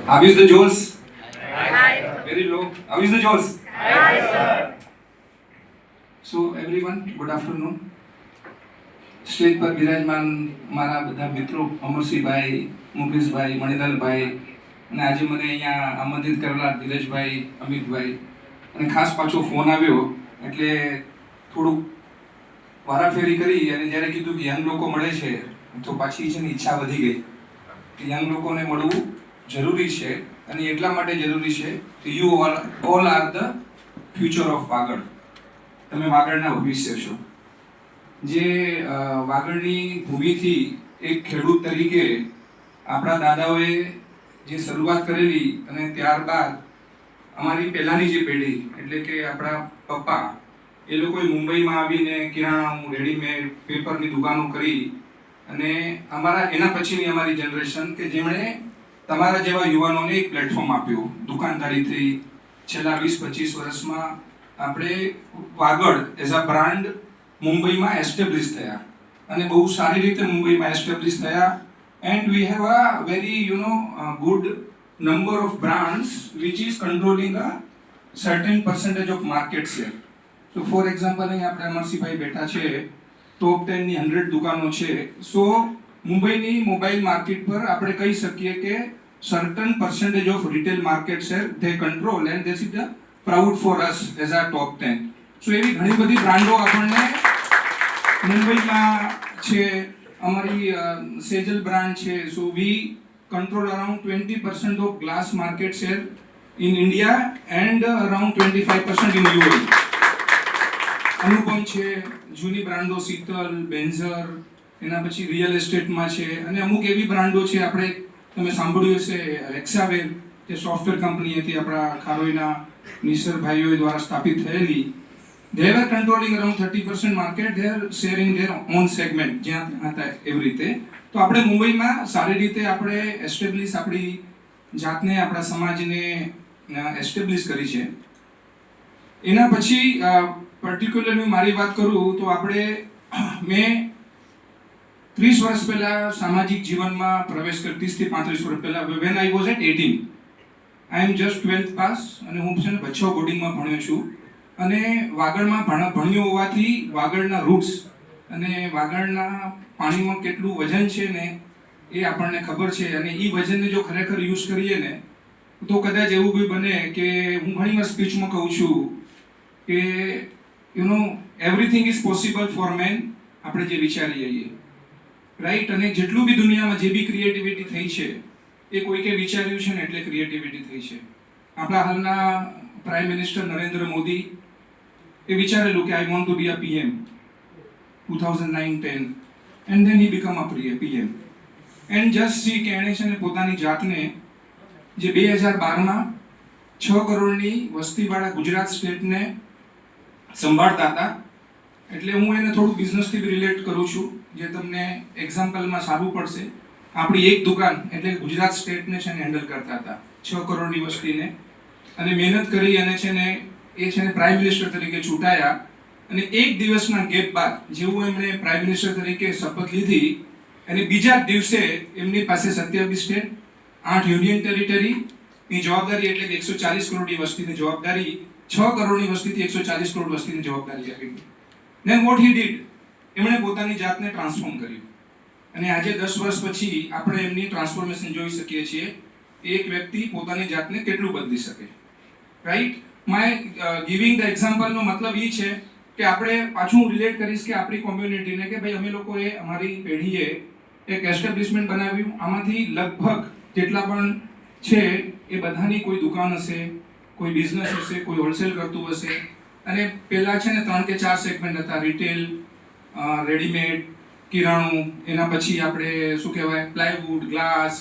How is the Jones? Very low. How is the Jones? So everyone, good afternoon. Stage પર બિરાજમાન મારા બધા મિત્રો અમરસિંહભાઈ, મુકેશભાઈ, મણિલાલભાઈ અને આજે મને અહીંયા આમંત્રિત કરેલા ધીરજભાઈ, અમિતભાઈ અને ખાસ પાછો ફોન આવ્યો એટલે થોડુંક વારાફેરી કરી અને જ્યારે કીધું કે યંગ લોકો મળે છે તો પાછી છે ને ઈચ્છા વધી ગઈ કે યંગ લોકોને મળવું જરૂરી છે અને એટલા માટે જરૂરી છે કે you all are the future of Vagad. તમે વાગડના ભવિષ્ય છો. જે વાગડની ભૂમિથી એક ખેડૂત તરીકે આપણા દાદાઓએ જે શરૂઆત કરેલી અને ત્યારબાદ અમારી પહેલાંની જે પેઢી એટલે કે આપણા પપ્પા એ લોકોએ મુંબઈમાં આવીને કિરાણા, રેડીમેડ, પેપરની દુકાનો કરી અને એના પછીની અમારી જનરેશન કે જેમણે તમારા જેવા યુવાનોને એક પ્લેટફોર્મ આપ્યું દુકાનદારીથી. છેલ્લા 20-25 વર્ષમાં આપણે વાગડ એઝ અ બ્રાન્ડ મુંબઈમાં એસ્ટેબ્લિશ થયા અને બહુ સારી રીતે મુંબઈમાં એસ્ટેબ્લિશ થયા. And we have a very good number of brands which is controlling a certain percentage of market share. So for example અહીં આપણે અમરસિંહભાઈ બેઠા છે, ટોપ 10ની 100 દુકાનો છે. સો મુંબઈની મોબાઈલ માર્કેટ પર આપણે કહી શકીએ કે certain percentage of retail market share they control and this is the proud for us as a top 10. So એવી ઘણી બધી બ્રાન્ડો આપણને મુંબઈમાં છે. અમારી સેજલ બ્રાન્ડ છે. So we control around 20% of glass market share in India and around 25% in UAE. Anupam છે, જૂની બ્રાન્ડો શીતલ, બેન્ઝર, એના પછી રિયલ એસ્ટેટમાં છે અને અમુક એવી બ્રાન્ડો છે આપણે તમે સાંભળ્યું હશે એક્સાવેલ જે સોફ્ટવેર કંપની હતી આપણા ખારોઈના નિસરભાઈઓ દ્વારા સ્થાપિત થયેલી. They were controlling around 30% market. They are sharing their own segment જ્યાં હતા એવી રીતે. તો આપણે મુંબઈમાં સારી રીતે આપણે એસ્ટેબ્લિશ આપણી જાતને આપણા સમાજને એસ્ટેબ્લિશ કરી છે. એના પછી પર્ટિક્યુલરલી મારી વાત કરું તો મેં 30 વર્ષ પહેલા સામાજિક જીવનમાં પ્રવેશ કરી. 30 થી 35 વર્ષ પહેલા when I was at 18. I am just 12th pass અને હું છે ને બચ્ચો બોર્ડિંગમાં ભણ્યો છું અને વાગડમાં ભણ્યો હોવાથી વાગડના રૂટ્સ અને વાગડના પાણીમાં કેટલું વજન છે ને એ આપણને ખબર છે. અને એ વજનને જો ખરેખર યુઝ કરીએ ને તો કદાચ એવું બી બને કે હું ઘણી વાર સ્પીચમાં કહું છું કે everything is possible for man. આપણે જે વિચારીએ રાઈટ. અને જેટલું બી દુનિયામાં જે બી ક્રિએટિવિટી થઈ છે એ કોઈકે વિચાર્યું છે ને એટલે ક્રિએટિવિટી થઈ છે. આપણા હાલના પ્રાઇમ મિનિસ્ટર નરેન્દ્ર મોદી એ વિચારેલું કે I want to be a PM 2009-10 and then he become a PM. And just see કે એણે છે ને પોતાની જાતને જે 2012માં 6 કરોડની વસ્તીવાળા ગુજરાત સ્ટેટને સંભાળતા હતા. એટલે હું એને થોડું બિઝનેસથી બી રિલેટ કરું છું જે તમને એક્ઝામ્પલમાં સારું પડશે. આપણી એક દુકાન એટલે ગુજરાત સ્ટેટને છે ને હેન્ડલ કરતા હતા 6 કરોડની વસ્તીને અને મહેનત કરી અને છે ને એ છે ને પ્રાઇમ મિનિસ્ટર તરીકે ચૂંટાયા. અને એક દિવસના ગેપ બાદ જેવું એમણે પ્રાઇમ મિનિસ્ટર તરીકે શપથ લીધી અને બીજા જ દિવસે એમની પાસે 27 સ્ટેટ, 8 યુનિયન ટેરિટરીની જવાબદારી એટલે કે 140 કરોડની વસ્તીની જવાબદારી 6 કરોડની વસ્તીથી 140 કરોડ વસ્તીની જવાબદારી આપી. Then what he did, એમણે પોતાની જાતને ટ્રાન્સફોર્મ કર્યું અને આજે 10 વર્ષ પછી આપણે એમની ટ્રાન્સફોર્મેશન જોઈ શકીએ છીએ. એક વ્યક્તિ પોતાની જાતને કેટલું બદલી શકે. રાઈટ. માય ગિવિંગ ધ એક્ઝામ્પલનો મતલબ એ છે કે આપણે પાછું હું રિલેટ કરીશ કે આપણી કોમ્યુનિટીને કે ભાઈ અમે લોકોએ અમારી પેઢીએ એક એસ્ટેબ્લિશમેન્ટ બનાવ્યું. આમાંથી લગભગ જેટલા પણ છે એ બધાની કોઈ દુકાન હશે, કોઈ બિઝનેસ હશે, કોઈ હોલસેલ કરતું હશે. અને પહેલાં છે ને 3 કે 4 સેગમેન્ટ હતા, રિટેલ, રેડીમેડ, કિરાણું, એના પછી આપણે શું કહેવાય પ્લાયવુડ, ગ્લાસ,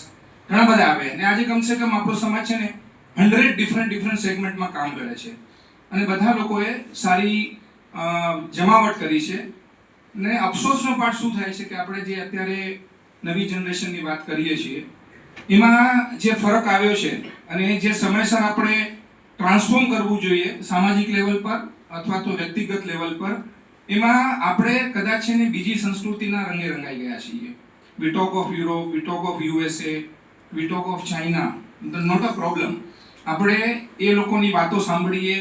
ઘણા બધા આવે. અને આજે કમસે કમ આપણો સમાજ છે ને 100 ડિફરન્ટ સેગમેન્ટમાં કામ કરે છે અને બધા લોકોએ સારી જમાવટ કરી છે. ને અફસોસનો પાર્ટ શું થાય છે કે આપણે જે અત્યારે નવી જનરેશનની વાત કરીએ છીએ એમાં જે ફરક આવ્યો છે અને જે સમયસર આપણે ટ્રાન્સફોર્મ કરવું જોઈએ સામાજિક લેવલ પર અથવા તો વ્યક્તિગત લેવલ પર, એમાં આપણે કદાચ છે ને બીજી સંસ્કૃતિના રંગે રંગાઈ ગયા છીએ. We talk of Europe, we talk of USA, we talk of China, not a problem. આપણે એ લોકોની વાતો સાંભળીએ,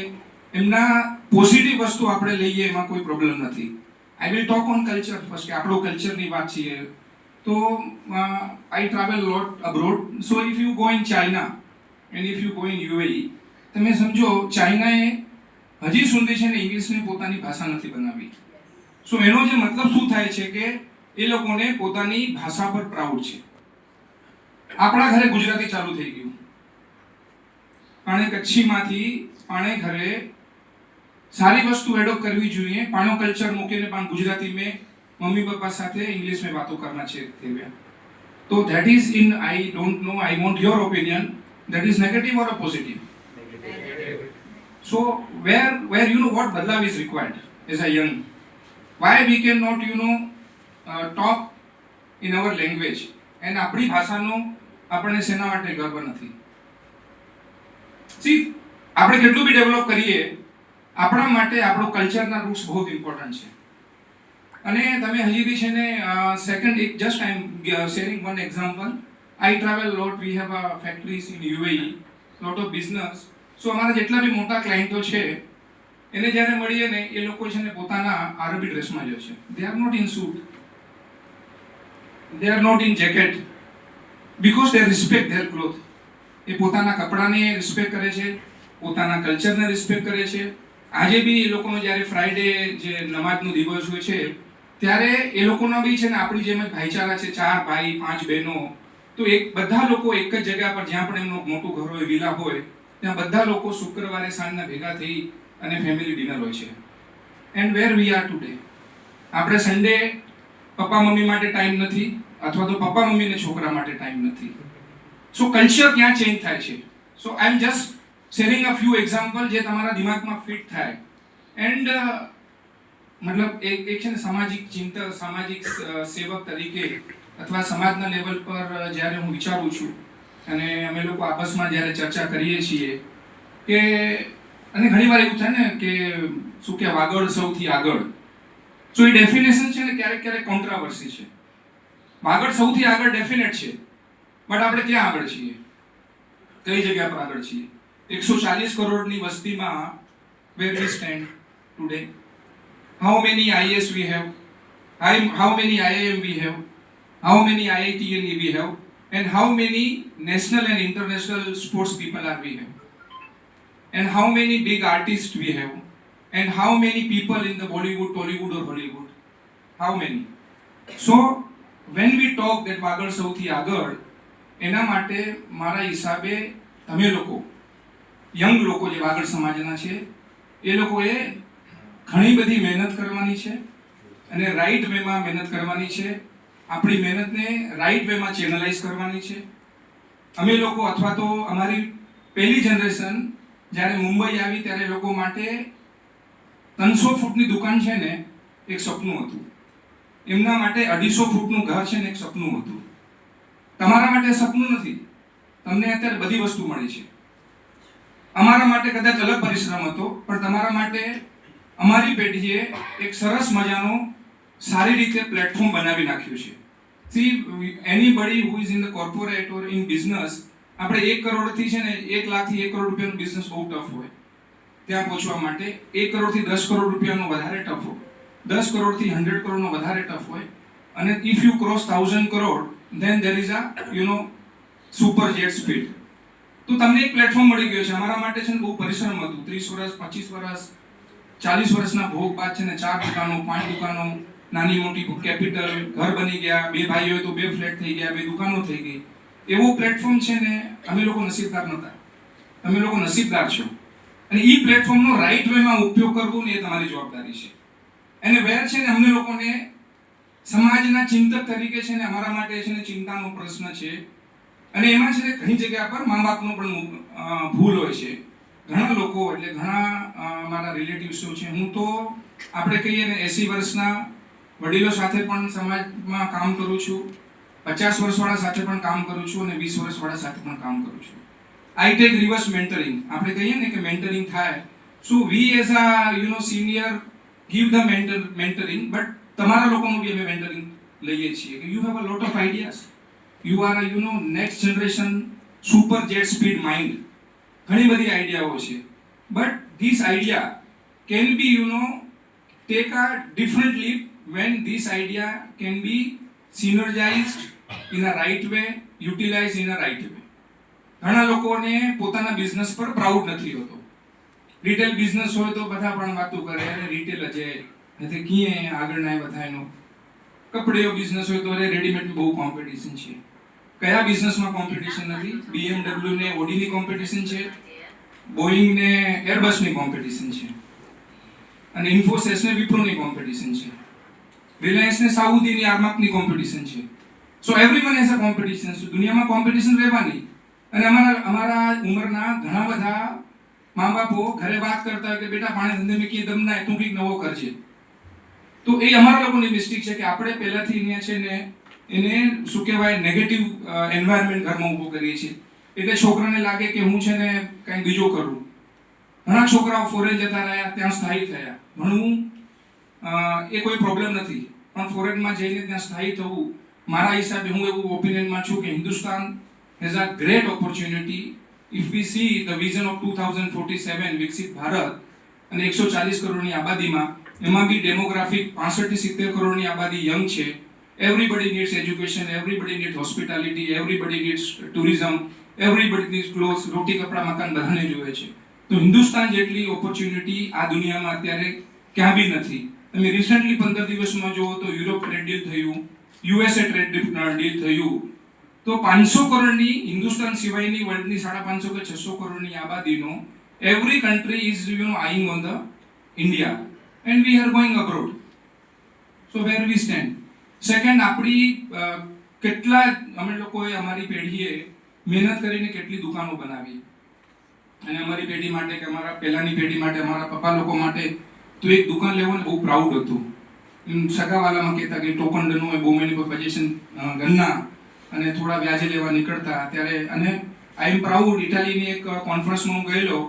એમના પોઝિટિવ વસ્તુ આપણે લઈએ, એમાં કોઈ પ્રોબ્લેમ નથી. I will talk on culture first, કે આપણો કલ્ચરની વાત છીએ. તો આઈ travel lot abroad. So if you go in China and if you go in UAE, તમે સમજો ચાઇનાએ હજી સુધી છે ને ઇંગ્લિશને પોતાની ભાષા નથી બનાવી. સો એનો જે મતલબ શું થાય છે કે એ લોકોને પોતાની ભાષા પર પ્રાઉડ છે. આપણા ઘરે ગુજરાતી ચાલુ થઈ ગયું, પાણે કચ્છીમાંથી પાણે ઘરે સારી વસ્તુ એડોપ્ટ કરવી જોઈએ. પાણો કલ્ચર મૂકીને પણ ગુજરાતી મેં મમ્મી પપ્પા સાથે ઇંગ્લિશ में बातों करना चाहिए. तो that is in, I don't know, I want your opinion, that is negative or a positive? Negative. So where you know what badlav is required as a young, why we cannot talk in our language, and આપણી ભાષાનો આપણને શેના માટે ગર્વ નથી? C આપણે કેટલું બી develop કરીએ, આપણા માટે આપણો કલ્ચરના રૂટ્સ બહુ ઇમ્પોર્ટન્ટ છે. અને તમે હજી બી છે ને સેકન્ડ એક just I am sharing one example. I travel lot, we have a factories in UAE, lot of business. So અમારા જેટલા બી મોટા ક્લાયન્ટો છે એને જ્યારે મળીએ ને, એ લોકો છે ને પોતાના આરબી ડ્રેસમાં જ છે. They are not in suit, they are not in jacket, because they respect their cloth. એ પોતાના કપડાને રિસ્પેક્ટ કરે છે, પોતાના કલ્ચરને રિસ્પેક્ટ કરે છે. આજે બી એ લોકોનો જ્યારે ફ્રાઈડે જે નમાજનો દિવસ હોય છે, ત્યારે એ લોકોનો બી છે ને આપણી જેમ જ ભાઈચારા છે. 4 ભાઈ 5 બહેનો, તો બધા લોકો એક જ જગ્યા પર, જ્યાં પણ એમનું મોટું ઘર હોય, વિલા હોય, ત્યાં બધા લોકો શુક્રવારે સાંજના ભેગા થઈ અને ફેમિલી ડિનર હોય છે. And where we are today, આપણે સન્ડે પપ્પા મમ્મી માટે ટાઈમ નથી, અથવા તો પપ્પા મમ્મીને છોકરા માટે ટાઈમ નથી. સો કલ્ચર ક્યાં ચેન્જ થાય છે? So I am just sharing a few example જે તમારા દિમાગમાં ફિટ થાય. એન્ડ મતલબ એક છે ને સામાજિક ચિંતક, સામાજિક સેવક તરીકે, અથવા સમાજના લેવલ પર જ્યારે હું વિચારું છું, અને અમે લોકો આપસમાં જ્યારે ચર્ચા કરીએ છીએ કે, અને ઘણી વાર એવું થાય ને કે શું કે વાગડ સૌથી આગળ. સો એ ડેફિનેશન છે ને ક્યારેક ક્યારેક કોન્ટ્રાવર્સી છે. વાગડ સૌથી આગળ ડેફિનેટ છે, બટ આપણે ક્યાં આગળ છીએ? કઈ જગ્યા પર આગળ છીએ? 140 કરોડની વસ્તીમાં where we stand today? How many IAS we have? How many IIM we have? How many IITN we have? And how many national and international sports people are we have? And how many big artists we have? And how many people in the Bollywood, Tollywood or Hollywood? How many? So when we talk that Vagad સૌથી આગળ, એના માટે મારા હિસાબે તમે લોકો, young લોકો જે વાગડ સમાજના છે, એ લોકોએ ઘણી બધી મહેનત કરવાની છે, અને રાઈટ વેમાં મહેનત કરવાની છે. આપણી મહેનતને રાઈટ વેમાં ચેનલાઇઝ કરવાની છે. અમે લોકો, અથવા તો અમારી પહેલી જનરેશન જ્યારે મુંબઈ આવી, ત્યારે લોકો માટે 300 ફૂટની દુકાન છે ને એક સપનું હતું. એમના માટે 250 ફૂટનું ઘર છે ને એક સપનું હતું. તમારા માટે સપનું નથી, તમને અત્યારે બધી વસ્તુ મળી છે. અમારા માટે કદાચ અલગ પરિશ્રમ હતો, પણ તમારા માટે અમારી પેઢીએ એક સરસ મજાનો સારી રીતે પ્લેટફોર્મ બનાવી નાખ્યું છે. C anybody who is in the corporate or in business, આપણે 1 કરોડથી છે ને 1 લાખથી 1 કરોડ રૂપિયાનો બિઝનેસ બહુ ટફ હોય. ત્યાં પહોંચવા માટે 1 કરોડથી 10 કરોડ રૂપિયાનો વધારે ટફ હોય, 10 કરોડથી 100 કરોડનો વધારે ટફ હોય. અને if you cross 1000 crore, then there is a super jet speed. તો તમને એક પ્લેટફોર્મ મળી ગયો છે. અમારા માટે છે ને બહુ પરિશ્રમ હતું. 30 વર્ષ, 25 વર્ષ, 40 વર્ષના ભોગ બાદ છે ને 4 દુકાનો, 5 દુકાનો, નાની મોટી કેપિટલ, ઘર બની ગયા, 2 ભાઈ હોય તો 2 ફ્લેટ થઈ ગયા, 2 દુકાનો થઈ ગઈ. એવો પ્લેટફોર્મ છે ને, અમે લોકો નસીબદાર નહોતા. તમે લોકો નસીબદાર છો. અને એ પ્લેટફોર્મનો રાઈટ વેમાં ઉપયોગ કરવો ને એ તમારી જવાબદારી છે. અને વેર છે ને અમને લોકોને સમાજના ચિંતક તરીકે છે ને અમારા માટે છે ને ચિંતાનો પ્રશ્ન છે. અને એમાં છે ને ઘણી જગ્યા પર મા બાપનો પણ ભૂલ હોય છે. ઘણા લોકો, એટલે ઘણા મારા રિલેટિવ્સો છે, હું તો આપણે કહીએ ને 80 વર્ષના વડીલો સાથે પણ સમાજમાં કામ કરું છું, 50 વર્ષવાળા સાથે પણ કામ કરું છું, અને 20 વર્ષવાળા સાથે પણ કામ કરું છું. I take reverse mentoring. આપણે કહીએ ને કે મેન્ટરિંગ થાય. So we as a senior give the mentoring, but તમારા લોકોનું બી અમે મેન્ટરિંગ લઈએ છીએ કે you have a lot of ideas, you are next generation super jet speed mind, ઘણી બધી આઈડિયાઓ છે, but this idea can be take a different leap when this idea can be synergized in a right way, utilized in a right way. ઘણા લોકોને પોતાના business પર proud નથી હોતો. રિટેલ બિઝનેસ હોય તો બધા પણ વાતો કરે, અરે રિટેલ જ નથી કીએ આગળ ના બધાનો. કપડેનો બિઝનેસ હોય તો અરે રેડીમેડની બહુ કોમ્પિટિશન છે. કયા બિઝનેસમાં કોમ્પિટિશન નથી? BMW ને ઓડી ની કોમ્પિટિશન છે, બોઈંગ ને એરબસ ની કોમ્પિટિશન છે, અને ઇન્ફોસિસ ને વિપ્રો ની કોમ્પિટિશન છે, રિલાયન્સ ને સાઉદી ની આર્માક ની કોમ્પિટિશન છે. સો એવરીવન હેઝ અ કોમ્પિટિશન. દુનિયામાં કોમ્પિટિશન રહેવાની. અને અમારા ઉંમરના ઘણા બધા મા બાપો ઘરે વાત કરતા હોય કે બેટા પાણી ધંધે મેં કીએ દમ ના તું કંઈક નવો કરજે. તો એ અમારા લોકોની મિસ્ટેક છે કે આપણે પહેલાથી અહીંયા છે ને એને શું કહેવાય નેગેટિવ એન્વાયરમેન્ટ ઘરમાં ઊભો કરીએ છીએ. એટલે છોકરાને લાગે કે હું છે ને કંઈ બીજો કરું. ઘણા છોકરાઓ ફોરેન જતા રહ્યા, ત્યાં સ્થાયી થયા. ભણવું એ કોઈ પ્રોબ્લેમ નથી, પણ ફોરેનમાં જઈને ત્યાં સ્થાયી થવું મારા હિસાબે હું એવું ઓપિનિયનમાં છું કે Hindustan has a great opportunity. If V see the vision of 2047 વિકસિત ભારત અને 140 કરોડની આબાદીમાં, એમાં બી ડેમોગ્રાફિક 65 થી 70 કરોડની આબાદી યંગ છે. Everybody needs education, everybody needs hospitality, everybody needs tourism, everybody needs clothes, રોટી કપડા મકાન બધાને જોઈએ છે. તો હિન્દુસ્તાન જેટલી ઓપોર્ચ્યુનિટી આ દુનિયામાં અત્યારે ક્યાં બી નથી. તમે રિસેન્ટલી 15 દિવસમાં જુઓ તો યુરોપ ટ્રેડ ડીલ થયું, યુએસએ ટ્રેડ ડીલ થયું. તો 500 કરોડની હિન્દુસ્તાન સિવાયની વર્લ્ડની 550 કે 600 કરોડની આબાદીનો every country is eyeing on the India and we are going abroad. So where we stand? Second, આપણી કેટલા અમે લોકોએ અમારી પેઢીએ મહેનત કરીને કેટલી દુકાનો બનાવી, અને અમારી પેઢી માટે કે અમારા પહેલાની પેઢી માટે, અમારા પપ્પા લોકો માટે તો એક દુકાન લેવું ને બહુ પ્રાઉડ હતું. સગાવાલામાં કહેતા કે ટોકન ડનો હોય, બહુ મેની પોઝિશન ગન્ના, અને થોડા વ્યાજે લેવા નીકળતા ત્યારે. અને આઈ એમ પ્રાઉડ, ઇટાલીની એક કોન્ફરન્સમાં હું ગયેલો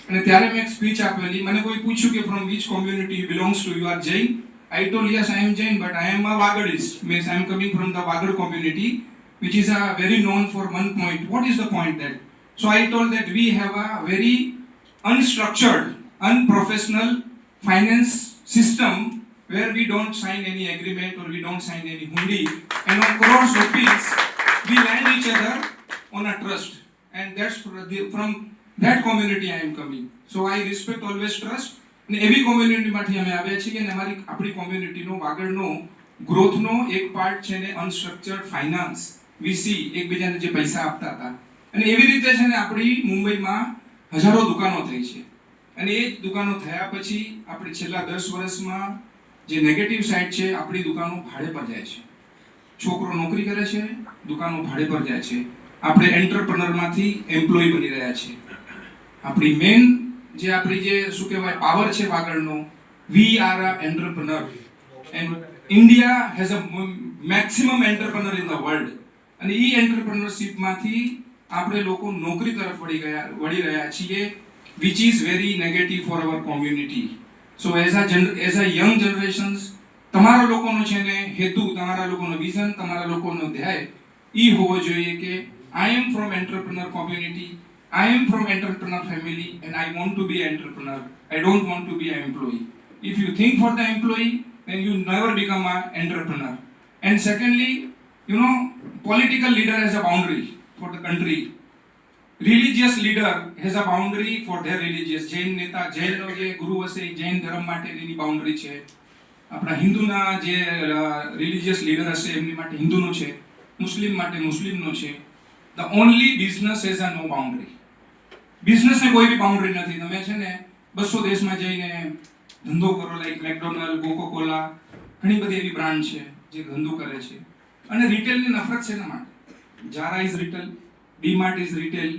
અને ત્યારે મેં એક સ્પીચ આપેલી. મને કોઈ પૂછ્યું કે from which community belongs to, you are Jain? I told yes, I am Jain, but I am a Wagadist. Means I am coming from the Wagad community, which is very known for one point. What is the point that? So I told that we have a very unstructured, unprofessional finance system where we don't sign any agreement or we don't sign any hundi, and on crores of rupees we lend each other on a trust, and that's from that community I am coming. So I respect always trust. ને એવી કોમ્યુનિટીમાંથી અમે આવ્યા છીએ અને આપણી કોમ્યુનિટીનો વાગડનો ગ્રોથનો એક part છે ને અનસ્ટ્રક્ચર્ડ ફાઇનાન્સ, વીસી એકબીજાને જે પૈસા આપતા હતા. અને એવી રીતે છે ને આપણી મુંબઈમાં હજારો દુકાનો થઈ છે. અને એ દુકાનો થયા પછી આપણે છેલ્લા 10 વર્ષમાં જે નેગેટિવ સાઇડ છે, આપણી દુકાનો ભાડે પર જાય છે. છોકરો નોકરી કરે છે, દુકાનો ભાડે પર જાય છે. આપણે એન્ટરપ્રનરમાંથી એમ્પ્લોય બની રહ્યા છીએ. આપણી મેઇન જે આપણી જે શું કહેવાય પાવર છે વાગડનો, we are a entrepreneur and India has a maximum entrepreneur in the world. અને એ એન્ટરપ્રનરશિપમાંથી આપણે લોકો નોકરી તરફ વળી રહ્યા છીએ, which is very negative for our community. So as a young generations, તમારા લોકોનો છે ને હેતુ, તમારા લોકોનો વિઝન, તમારા લોકોનો ધ્યેય એ હોવો જોઈએ કે I am from entrepreneur community, I am from entrepreneur family and I want to be an entrepreneur. I don't want to be an employee. If you think for the employee, then you never become an entrepreneur. And secondly, political leader has a boundary for the country. Religious leader has a boundary for their religious. Jain neta, Jainનો જે ગુરુ હશે, જૈન ધર્મ માટેની boundary છે. આપણા હિન્દુના જે religious leader હશે એમની માટે હિન્દુનો છે, મુસ્લિમ માટે મુસ્લિમનો છે. The only business has a no boundary. બિઝનેસને કોઈ બી બાઉન્ડરી નથી. તમે છે ને 200 દેશમાં જઈને ધંધો કરો, લાઈક મેકડોનલ્ડ, કોકોકોલા, ઘણી બધી એવી બ્રાન્ડ છે જે ધંધો કરે છે. અને રિટેલની નફરત છે એના માટે. Zara is retail, DMart is retail,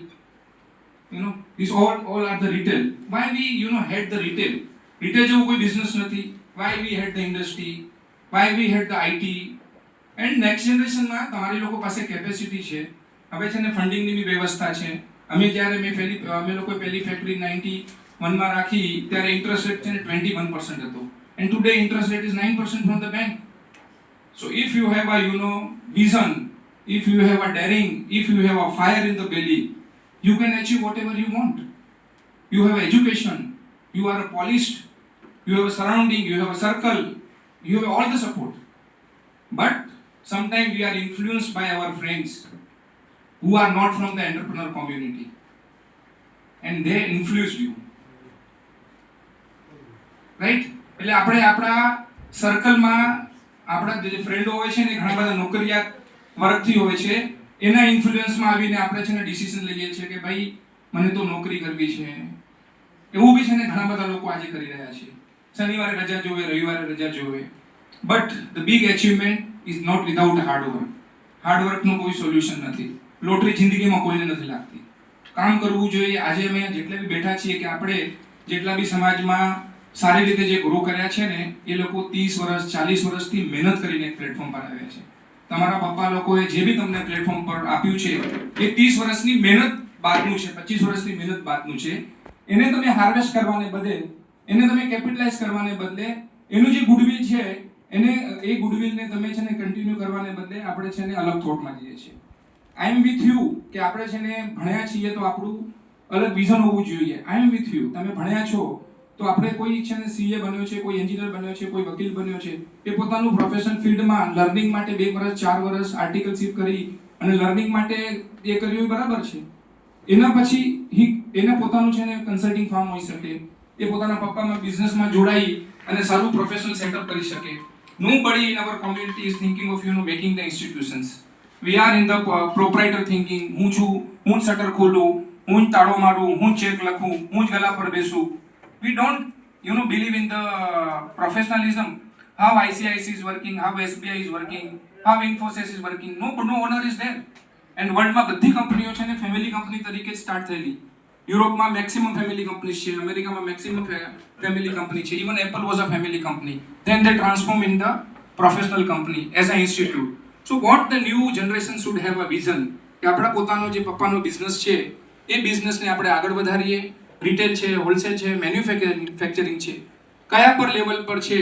these all are the retail. Why we hate the retail? Retail જેવું કોઈ બિઝનેસ નથી. Why we hate the industry? Why we hate the IT? And next generationમાં તમારી લોકો પાસે કેપેસિટી છે. હવે છે ને ફંડિંગની બી વ્યવસ્થા છે. અમે લોકોએ પહેલી ફેક્ટરી 91માં રાખી ત્યારે ઇન્ટરેસ્ટ રેટ છે ને 21% હતો, and today interest rate is 9% from the bank. So if you have a vision if you have a daring, if you have a fire in the belly, you can achieve whatever you want. You have education, you are polished, you have a surrounding, you have a circle, you have all the support. But sometimes we are influenced by our friends who are not from the entrepreneur community, and they influenced you. Right? એટલે આપણે આપણા સર્કલમાં આપણા જે ફ્રેન્ડો હોય છે ને ઘણા બધા નોકરિયાત વર્ગથી હોય છે, એના ઇન્ફ્લુઅન્સમાં આવીને આપણે છે ને ડિસિઝન લઈએ છીએ કે ભાઈ મને તો નોકરી કરવી છે. એવું બી છે ને ઘણા બધા લોકો આજે કરી રહ્યા છે. શનિવારે રજા જોવે, રવિવારે રજા જોવે. But the big achievement is not without hard work. હાર્ડવર્કનું કોઈ સોલ્યુશન નથી. લોટરી જિંદગીમાં કોઈને નથી લાગતી. કામ કરવું જોઈએ. આજે અમે જેટલા બી બેઠા છીએ કે આપણે જેટલા બી સમાજમાં સારી રીતે જે ગ્રો કર્યા છે ને, એ લોકો 30 વર્ષ 40 વર્ષથી મહેનત કરીને એક પ્લેટફોર્મ પર આવ્યા છે. તમારા પપ્પા લોકોએ જે બી તમને પ્લેટફોર્મ પર આપ્યું છે એ 30 વર્ષની મહેનત બાદનું છે, 25 વર્ષની મહેનત બાદનું છે. એને તમે હાર્વેસ્ટ કરવાને બદલે, એને તમે કેપિટલાઇઝ કરવાને બદલે, એનું જે ગુડવિલ છે એને એ ગુડવિલને તમે છે ને કન્ટિન્યુ કરવાને બદલે આપણે છે ને અલગ થોટમાં જઈએ છીએ. આઈ એમ વિથ યુ કે આપણે છે ને ભણ્યા છીએ તો આપણું અલગ વિઝન હોવું જોઈએ. આઈ એમ વિથ યુ, તમે ભણ્યા છો તો આપણે કોઈ છે ને સીએ બન્યો છે, કોઈ એન્જિનિયર બન્યો છે, કોઈ વકીલ બન્યો છે, એ પોતાનું પ્રોફેશનલ ફિલ્ડમાં લર્નિંગ માટે 2 વર્ષ 4 વર્ષ આર્ટિકલશિપ કરી અને લર્નિંગ માટે એ કર્યું બરાબર છે. એના પછી એને પોતાનું છે ને કન્સલ્ટિંગ ફર્મ હોઈ શકે, એ પોતાના પપ્પામાં બિઝનેસમાં જોડાઈ અને સારું પ્રોફેશનલ સેટઅપ કરી શકે. Nobody in our community is thinking of making the institutions. We are in the proprietor thinking. હું છું, હું શટર ખોલું, હું તાળો મારું, હું ચેક લખું, હું જ ગલા પર બેસું. We don't believe in the professionalism, how ICICI is working, how SBI is working, how Infosys is working. No owner is there. And વર્લ્ડમાં બધી કંપનીઓ છે ને ફેમિલી કંપની તરીકે સ્ટાર્ટ થયેલી. યુરોપમાં મેક્સિમમ ફેમિલી કંપનીઝ છે, અમેરિકામાં મેક્સિમમ ફેમિલી કંપની છે. Even Apple was a family company. Then they transform in the professional company as an institute. So what the new generation should have a vision કે આપણા પોતાનો જે પપ્પાનો business છે એ બિઝનેસને આપણે આગળ વધારીએ. રિટેલ છે, હોલસેલ છે, મેન્યુફેક્ચરિંગ છે, કયા પર લેવલ પર છે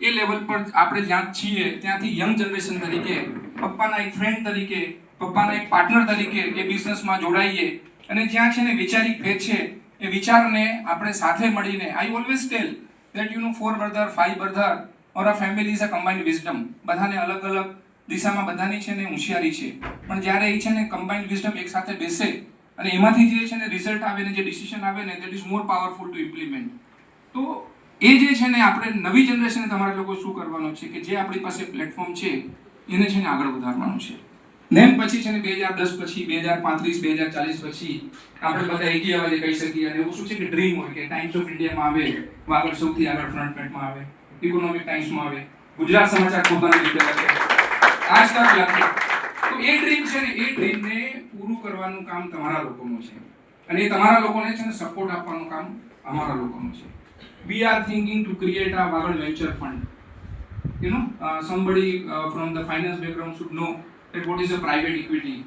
એ લેવલ પર આપણે જ્યાં છીએ ત્યાંથી યંગ જનરેશન તરીકે, પપ્પાના એક ફ્રેન્ડ તરીકે, પપ્પાના એક પાર્ટનર તરીકે એ બિઝનેસમાં જોડાઈએ અને જ્યાં છે ને વિચારિક ભેદ છે એ વિચારને આપણે સાથે મળીને, I always tell that 4 brother 5 brother or a family is a combined wisdom. બધાને અલગ અલગ દિશામાં બધાની છે ને હોશિયારી છે, પણ જ્યારે એ છે ને કમ્બાઇન્ડ વિઝડમ એક સાથે બેસે અને એમાંથી જે છે ને રિઝલ્ટ આવે ને જે ડિસિઝન આવે ને that is more powerful to implement. તો એ જે છે ને આપણે નવી જનરેશનને તમારા લોકો શું કરવાનું છે કે જે આપણી પાસે પ્લેટફોર્મ છે એને છે ને આગળ વધારવાનું છે. નેમ પછી છે ને 2010 પછી 2035 2040 પછી આપણે બધા એકી અવાજે કહી શકીએ. અને એવું શું છે કે ડ્રીમ હોય કે ટાઈમ્સ ઓફ ઇન્ડિયામાં આવે, વાગડ સૌથી આગળ ફ્રન્ટ પેજમાં આવે, ઇકોનોમિક ટાઈમ્સમાં આવે, ગુજરાત સમાચાર પોતાની રીતે લખે, આજ તક લખે. તો એ ડ્રીમ છે ને એ ડ્રીમને પૂરું કરવાનું કામ તમારા લોકોનું છે અને એ તમારા લોકોને છે ને સપોર્ટ આપવાનું કામ અમારા લોકોનું છે. We are thinking to create a Wagad venture fund. Somebody from the finance background should know that what is a private equity.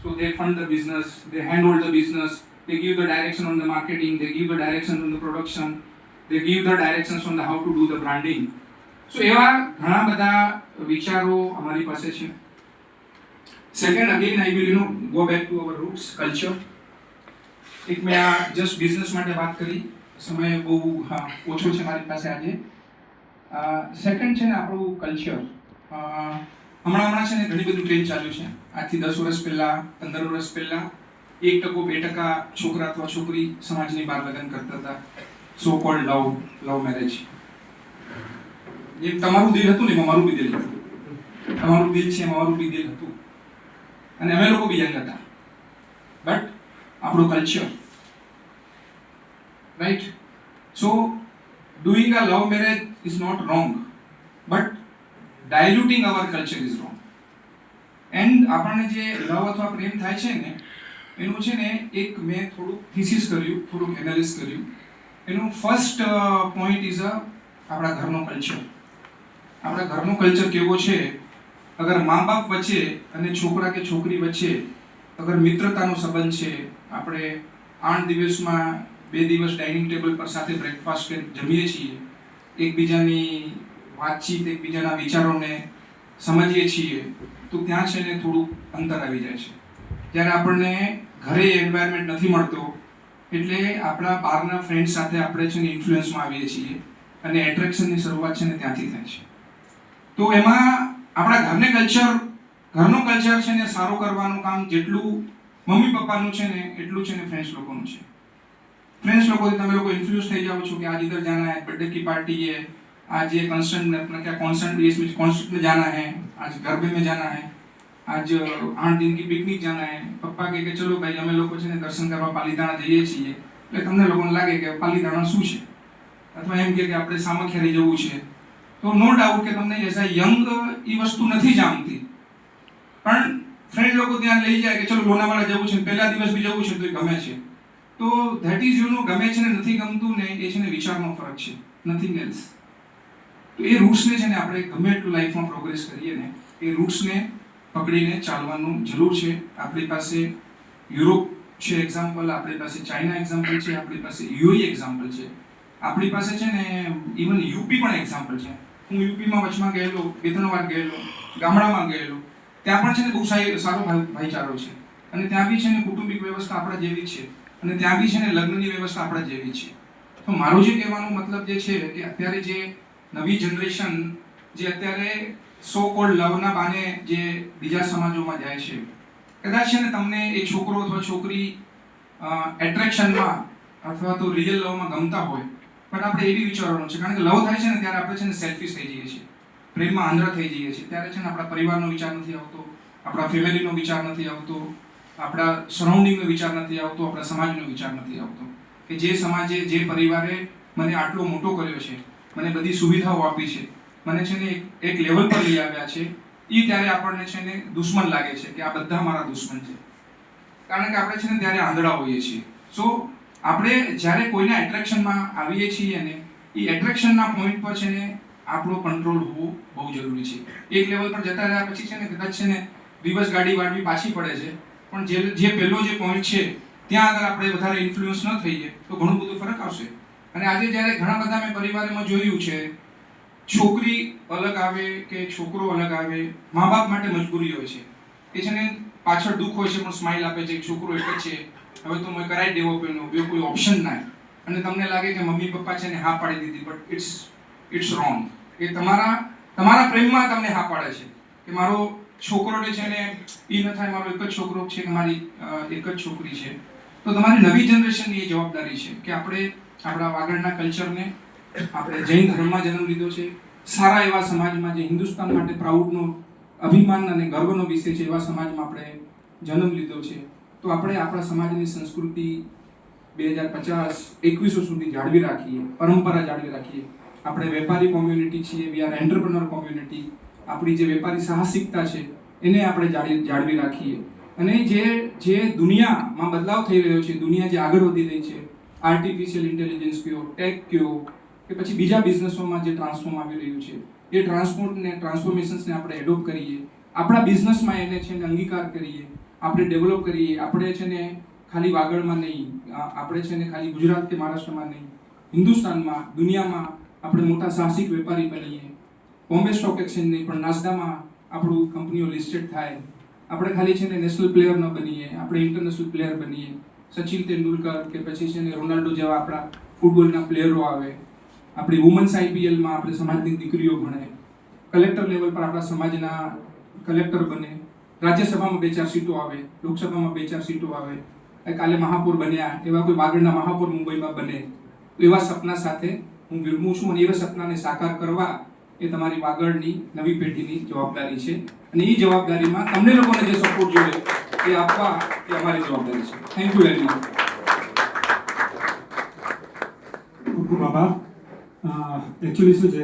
So they fund the business, they handhold the business, they give the direction on the marketing, they give the direction on the production, they give the directions on the how to do the branding. So એવા ઘણા બધા વિચારો અમારી પાસે છે. Second, again I will go back to our roots, culture. એક મેં આ જસ્ટ બિઝનેસ માટે વાત કરી, સમય બહુ ઓછો છે મારી પાસે આજે. સેકન્ડ છે ને આપણું કલ્ચર. હમણાં છે ને ઘણી બધું ટ્રેન્ડ ચાલ્યું છે. આજથી 10 વર્ષ પહેલાં 15 વર્ષ પહેલાં 1% 2% છોકરા અથવા છોકરી સમાજની બહાર લગ્ન કરતા હતા. સો કોલ્ડ લવ મેરેજ. એ તમારું દિલ હતું ને એમાં મારું બી દિલ હતું, તમારું દિલ છે એમાં મારું બી દિલ હતું અને અમે લોકો બી યંગ હતા. બટ આપણું culture, right? So doing a love marriage is not wrong, but diluting our culture is wrong. And આપણને જે લવ અથવા પ્રેમ થાય છે ને એનું છે ને એક મેં થોડુંક થીસિસ કર્યું, થોડુંક એનાલિસ કર્યું. એનું ફર્સ્ટ પોઈન્ટ ઇઝ આપણા ઘરનો કલ્ચર. આપણા ઘરનો કલ્ચર કેવો છે? અગર મા બાપ વચ્ચે અને છોકરા કે છોકરી વચ્ચે અગર મિત્રતાનો સંબંધ છે, આપણે 8 દિવસમાં 2 દિવસ ડાઇનિંગ ટેબલ પર સાથે બ્રેકફાસ્ટ કે જમીએ છીએ, એકબીજાની વાતચીત, એકબીજાના વિચારોને સમજીએ છીએ તો ત્યાં છે ને થોડુંક અંતર આવી જાય છે. જ્યારે આપણને ઘરે એન્વાયરમેન્ટ નથી મળતો એટલે આપણા બહારના ફ્રેન્ડ સાથે આપણે છે ને ઇન્ફ્લુઅન્સમાં આવીએ છીએ અને એટ્રેક્શનની શરૂઆત છે ને ત્યાંથી થાય છે. તો એમાં આપણા ઘરનું કલ્ચર છે ને સારું કરવાનું કામ જેટલું મમ્મી પપ્પાનું છે ને એટલું છે ને ફ્રેન્ડ્સ લોકોનું છે. फ्रेंड्स लोगों से તમે લોકો ઇન્ફ્લુઅન્સ થઈ જાઓ છો कि आज इधर जाना है, बर्थडे की पार्टी है, आज ये कंसर्ट अपना क्या कॉन्सर्ट इसमें कॉन्सर्ट में जाना है, आज गरबे में जाना है, आज 8 दिन की पिकनिक जाना है. પપ્પા કહે કે ચલો ભાઈ અમે લોકો છે ને દર્શન કરવા પાલીતાણા જઈએ છીએ. એટલે તમને લોકોને લાગે કે પાલીતાણા શું છે, અથવા એમ કે આપણે સામખિયારી જવું છે. તો નો ડાઉટ કે તમને એઝ અ યંગ એ વસ્તુ નથી જામતી, પણ ફ્રેન્ડ લોકો ત્યાં લઈ જાય કે ચલો લોનાવાલા જવું છે, પહેલા દિવસ બી જવું છે તો એ ગમે છે. તો ધેટ ઇઝ ગમે છે ને નથી ગમતું ને એ છે ને વિચારનો ફરક છે, નથિંગ એલ્સ. તો એ રૂટ્સને છે ને આપણે ગમે એટલું લાઈફમાં પ્રોગ્રેસ કરીએ ને એ રૂટ્સને પકડીને ચાલવાનું જરૂર છે. આપણી પાસે યુરોપ છે એક્ઝામ્પલ, આપણી પાસે ચાઇના એક્ઝામ્પલ છે, આપણી પાસે યુએઈ એક્ઝામ્પલ છે, આપણી પાસે છે ને ઇવન યુપી પણ એક્ઝામ્પલ છે. હું યુપીમાં વચમાં ગયેલો, 2-3 વાર ગયેલો, ગામડામાં ગયેલો. ત્યાં પણ છે ને બહુ સારો ભાઈચારો છે અને ત્યાં બી છે ને કુટુંબિક વ્યવસ્થા આપણા જેવી છે અને ત્યાં બી છે ને લગ્નની વ્યવસ્થા આપણા જેવી છે. તો મારું જે કહેવાનો મતલબ જે છે કે અત્યારે જે નવી જનરેશન જે અત્યારે સો કોલ્ડ લવના બાને જે બીજા સમાજોમાં જાય છે, કદાચ છે ને તમને એ છોકરો અથવા છોકરી એટ્રેક્શનમાં અથવા તો રિયલ લવમાં ગમતા હોય, પણ આપણે એવી વિચારવાનું છે કારણ કે લવ થાય છે ને ત્યારે આપણે છે ને સેલ્ફિશ થઈ જઈએ છીએ, પ્રેમમાં આંધળા થઈ જઈએ છીએ. ત્યારે છે ને આપણા પરિવારનો વિચાર નથી આવતો, આપણા ફેમિલીનો વિચાર નથી આવતો, આપણા સરાઉન્ડિંગનો વિચાર નથી આવતો, આપણા સમાજનો વિચાર નથી આવતો કે જે સમાજે જે પરિવારે મને આટલો મોટો કર્યો છે, મને બધી સુવિધાઓ આપી છે, મને છે ને એક લેવલ પર લઈ આવ્યા છે, એ ત્યારે આપણને છે ને દુશ્મન લાગે છે કે આ બધા મારા દુશ્મન છે. કારણ કે આપણે છે ને ત્યારે આંધળા હોઈએ છીએ. સો આપણે જ્યારે કોઈના એટ્રેક્શનમાં આવીએ છીએ ને એ એટ્રેક્શનના પોઈન્ટ પર છે ને આપણો કંટ્રોલ હોવો બહુ જરૂરી છે. એક લેવલ પર જતા રહ્યા પછી છે ને કદાચ છે ને રિવર્સ ગાડી વાળવી પાછી પડે છે, પણ જે પહેલો જે પોઈન્ટ છે ત્યાં આગળ આપણે વધારે ઇન્ફ્લુઅન્સ ન થઈએ તો ઘણું બધું ફરક આવશે. અને આજે જ્યારે ઘણા બધા મેં પરિવારમાં જોયું છે, છોકરી અલગ આવે કે છોકરો અલગ આવે, મા બાપ માટે મજબૂરી હોય છે. એ છે ને પાછળ દુઃખ હોય છે પણ સ્માઇલ આપે છે, છોકરો એક જ છે, હવે તો મેં કરાવી દેવો પેલો, બીજો કોઈ ઓપ્શન ના. અને તમને લાગે કે મમ્મી પપ્પા છે ને હા પાડી દીધી, બટ ઇટ્સ રોંગ. એ તમારા પ્રેમમાં તમને હા પાડે છે કે મારો છોકરો છે ને એ ન થાય, મારો એક જ છોકરો છે કે મારી એક જ છોકરી છે. તો તમારી નવી જનરેશનની એ જવાબદારી છે કે આપણે આપણા આગળના કલ્ચરને, આપણે જૈન ધર્મમાં જન્મ લીધો છે, સારા એવા સમાજમાં જે હિન્દુસ્તાન માટે પ્રાઉડનો અભિમાન અને ગર્વનો વિષય છે એવા સમાજમાં આપણે જન્મ લીધો છે. તો આપણે આપણા સમાજની સંસ્કૃતિ 2050-2100 સુધી જાળવી રાખીએ, પરંપરા જાળવી રાખીએ. આપણે વેપારી કોમ્યુનિટી છીએ, વી આર એન્ટરપ્રેન્યોર કોમ્યુનિટી. આપણી જે વેપારી સાહસિકતા છે એને આપણે જાળવી રાખીએ. અને જે દુનિયામાં બદલાવ થઈ રહ્યો છે, દુનિયા જે આગળ વધી રહી છે, આર્ટિફિશિયલ ઇન્ટેલિજન્સ કયો, ટેક કયો કે પછી બીજા બિઝનેસોમાં જે ટ્રાન્સફોર્મ આવી રહ્યું છે, એ ટ્રાન્સફોર્મેશન્સને આપણે એડોપ્ટ કરીએ, આપણા બિઝનેસમાં એને છે ને અંગીકાર કરીએ, આપણે ડેવલપ કરીએ. આપણે છે ને ખાલી વાગડમાં નહીં, આપણે છે ને ખાલી ગુજરાત કે મહારાષ્ટ્રમાં નહીં, હિન્દુસ્તાનમાં, દુનિયામાં આપણે મોટા સાહસિક વેપારી બનીએ. બોમ્બે સ્ટોક એક્સચેન્જ નહીં પણ નાસ્દામાં આપણું કંપનીઓ લિસ્ટેડ થાય. આપણે ખાલી છે ને નેશનલ પ્લેયર ન બનીએ, આપણે ઇન્ટરનેશનલ પ્લેયર બનીએ. સચિન તેંડુલકર કે પછી છે ને રોનાલ્ડો જેવા આપણા ફૂટબોલના પ્લેયરો આવે. આપણી વુમન્સ આઈપીએલમાં આપણે સમાજની દીકરીઓ ભણે, કલેક્ટર લેવલ પર આપણા સમાજના કલેક્ટર બને, રાજ્યસભામાં 2-4 સીટો આવે, લોકસભામાં 2-4 સીટો આવે. કાલે મહાપૌર બન્યા, એવા કોઈ વાગડના મહાપૌર મુંબઈમાં બને. એવા સપના સાથે હું વિરમું છું અને એવા સપનાને સાકાર કરવા એ તમારી વાગડની નવી પેઢીની જવાબદારી છે. અને એ જવાબદારીમાં તમને લોકોને જે સપોર્ટ જોઈએ એ આપવા એ અમારી જવાબદારી છે. Thank you very much. ખૂબ ખૂબ આભાર. એકચ્યુઅલી શું છે